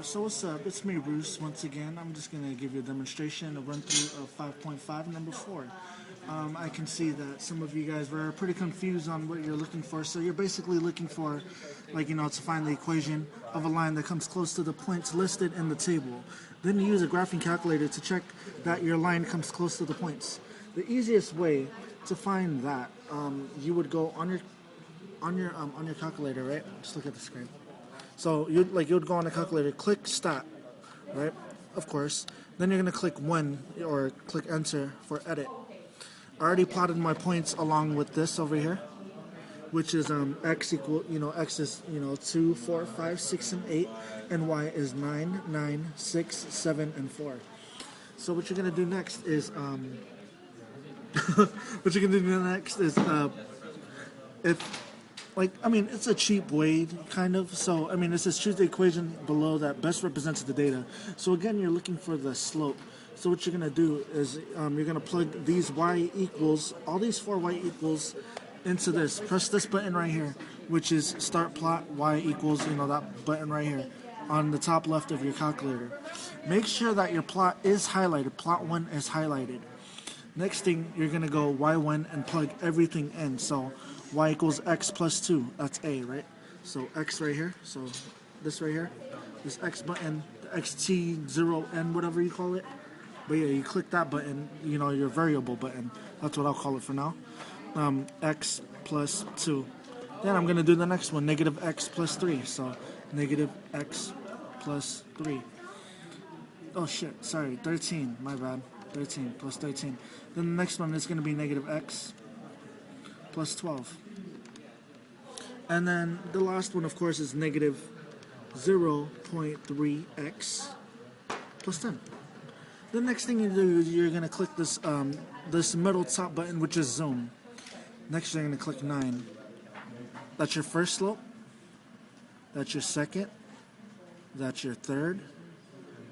So what's up? It's me, Bruce, once again. I'm just going to give you a demonstration, a run-through of 5.5, number 4. I can see that some of you guys were pretty confused on what you're looking for. So you're basically looking for, to find the equation of a line that comes close to the points listed in the table. Then you use a graphing calculator to check that your line comes close to the points. The easiest way to find that, you would go on your calculator, right? Just look at the screen. So you'd go on the calculator, click stat, right? Of course. Then you're gonna click 1 or click enter for edit. I already plotted my points along with this over here, which is x is 2, 4, 5, 6, and 8, and y is 9, 9, 6, 7, and 4. So what you're gonna do next is it's a cheap way, kind of. So, it says choose the equation below that best represents the data. So, again, you're looking for the slope. So, what you're going to do is you're going to plug these y equals, all these 4 y equals into this. Press this button right here, which is start plot y equals, that button right here on the top left of your calculator. Make sure that your plot is highlighted. Plot 1 is highlighted. Next thing, you're going to go y1 and plug everything in. So, y equals x plus 2. That's a, right? So, x right here. So, this right here. This x button, the xt0n, whatever you call it. But yeah, you click that button, your variable button. That's what I'll call it for now. X plus 2. Then I'm going to do the next one, negative x plus 3. So, negative x plus 3. Oh, shit. Sorry. 13. My bad. 13 plus 13. Then the next one is going to be negative x plus 12. And then the last one, of course, is negative 0.3x plus 10. The next thing you do is you're going to click this this middle top button, which is zoom. Next, you're going to click 9. That's your first slope. That's your second. That's your third.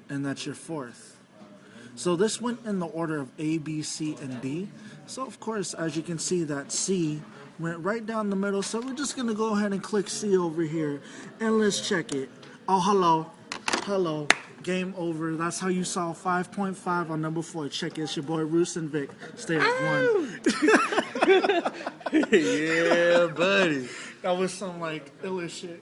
And that's your fourth. So this went in the order of A, B, C, and D. So of course, as you can see, that C went right down the middle. So we're just going to go ahead and click C over here. And let's check it. Oh, hello. Hello. Game over. That's how you solve 5.5 on number 4. Check it. It's your boy, Roos and Vic. Stay at 1. Yeah, buddy. That was some, illish shit.